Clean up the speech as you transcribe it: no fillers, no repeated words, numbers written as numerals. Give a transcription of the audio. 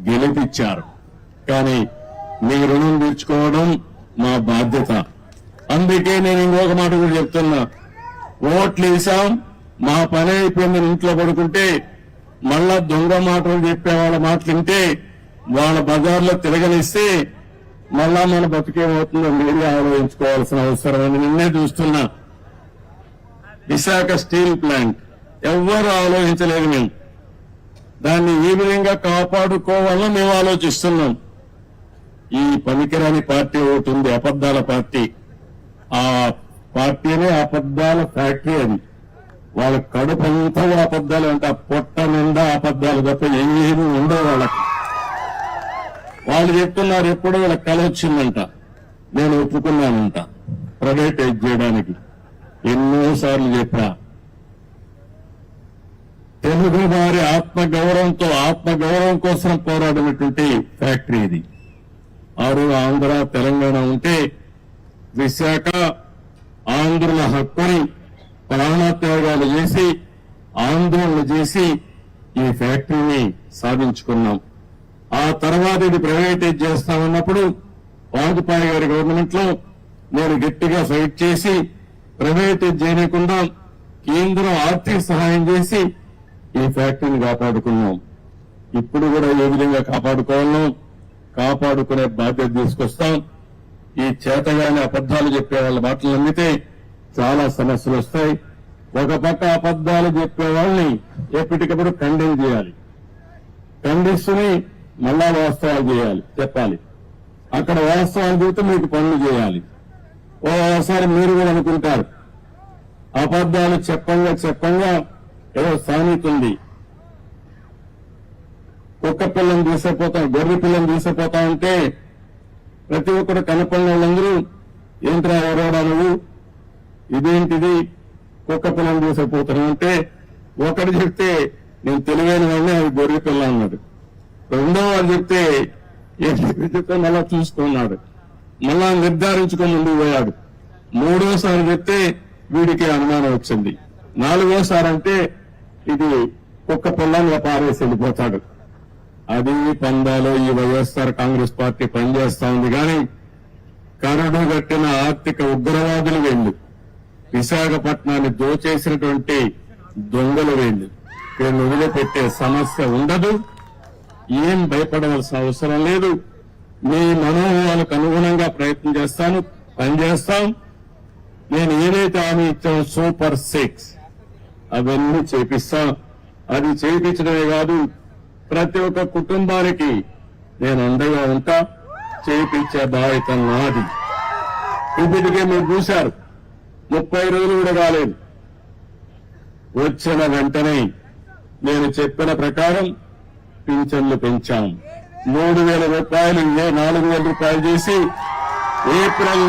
గెలిపించారు. కానీ మీ రుణం తీర్చుకోవడం మా బాధ్యత. అందుకే నేను ఇంకొక మాట కూడా చెప్తున్నా, ఓట్లు వేసాం, మా పని అయిపోయింది, ఇంట్లో పడుకుంటే మళ్ళా దొంగ మాటలు చెప్పే వాళ్ళ మాటలు వింటే వాళ్ళ బజార్లో తిరగనిస్తే మళ్ళా మన బతికేమవుతుందో మీరే ఆలోచించుకోవాల్సిన అవసరం అని నిన్నే చూస్తున్నా. విశాఖ స్టీల్ ప్లాంట్ ఎవ్వరూ ఆలోచించలేదు. మేము దాన్ని ఈ విధంగా కాపాడుకోవాలని మేము ఆలోచిస్తున్నాం. ఈ పనికిరాని పార్టీ ఒకటి ఉంది, అబద్దాల పార్టీ. ఆ పార్టీనే అబద్దాల ఫ్యాక్టరీ. అది వాళ్ళ కడుపు అంతా అబద్దాలు అంట, పొట్ట నిండా అబద్దాలు తప్ప ఏమీ ఉండవు వాళ్ళకి. వాళ్ళు చెప్తున్నారు ఎప్పుడో వీళ్ళకి కల వచ్చిందంట, నేను ఒప్పుకున్నానంట ప్రైవేటైజ్ చేయడానికి. ఎన్నోసార్లు చెప్పా. తెలుగు వారి ఆత్మగౌరవం కోసం పోరాడినటువంటి ఫ్యాక్టరీ ఇది. ఆరు ఆంధ్ర తెలంగాణ ఉంటే విశాఖ ఆంధ్రుల హక్కుని ప్రాణత్యాగాలు చేసి ఆందోళన చేసి ఈ ఫ్యాక్టరీని సాధించుకున్నాం. ఆ తర్వాత ఇది ప్రైవేటైజ్ చేస్తామన్నప్పుడు వాజపేయి గారి గవర్నమెంట్ లో నేను గట్టిగా ఫైట్ చేసి ప్రైవేటైజ్ చేయకుండా కేంద్రం ఆర్థిక సహాయం చేసి ఈ ఫ్యాక్టరీని కాపాడుకున్నాం. ఇప్పుడు కూడా ఏ విధంగా కాపాడుకునే బాధ్యత తీసుకొస్తాం. ఈ చేతగానే అబద్దాలు చెప్పే వాళ్ళ మాటలు నమ్మితే చాలా సమస్యలు వస్తాయి. ఒక పక్క అబద్దాలు చెప్పే వాళ్ళని ఎప్పటికప్పుడు ఖండన చేయాలి, ఖండిస్తుని మళ్ళా వాస్తవాలు చెప్పాలి. అక్కడ వాస్తవాలు చెబితే మీకు పనులు చేయాలి. ఓసారి మీరు కూడా అనుకుంటారు, అబద్దాలు చెప్పంగా ఏదో సామెత ఉంది, కుక్క పిల్లని తీసుకుపోతాం, గొర్రె పిల్లని తీసుకుపోతా ఉంటే ప్రతి ఒక్కరు కనపడిన వాళ్ళందరూ ఏంట్రా ఎవరోడా నువ్వు, ఇదేంటిది కుక్క పిల్లని తీసుకుపోతాను అంటే ఒకటి చెప్తే నేను తెలివైన వాడిని, అది గొర్రె పిల్ల అన్నాడు. రెండో వాడు చెప్తే ఏంటి చెప్తే మళ్ళా చూసుకున్నాడు, మళ్ళా నిర్ధారించుకొని ముందుకు పోయాడు. మూడోసారి చెప్తే వీడికి అనుమానం వచ్చింది. నాలుగోసారి అంటే ఇది కుక్క పిల్లని పారేసి వెళ్ళిపోతాడు. అది పందాలో ఈ వైఎస్ఆర్ కాంగ్రెస్ పార్టీ పనిచేస్తా ఉంది. కానీ కరడు కట్టిన ఆర్థిక ఉగ్రవాదులు వీళ్ళు, విశాఖపట్నాన్ని దోచేసినటువంటి దొంగలు వీళ్ళు. వీళ్ళు వదిలిపెట్టే సమస్య ఉండదు. ఏం భయపడవలసిన అవసరం లేదు. మీ మనోభావాలకు అనుగుణంగా ప్రయత్నం చేస్తాను, పనిచేస్తాం. నేను ఏదైతే హామీ ఇచ్చానో సూపర్ 6 అవన్నీ చేపిస్తాం. అది చేయించడమే కాదు, ప్రతి ఒక్క కుటుంబానికి నేను అండగా ఉంటా. చేయించే బాధ్యత నాది. ఇప్పటికే మీరు చూశారు, 30 రోజులు కూడా కాలేదు. వచ్చిన వెంటనే నేను చెప్పిన ప్రకారం పింఛన్లు పెంచాం. 3,000 రూపాయలు 4,000 రూపాయలు చేసి ఏప్రిల్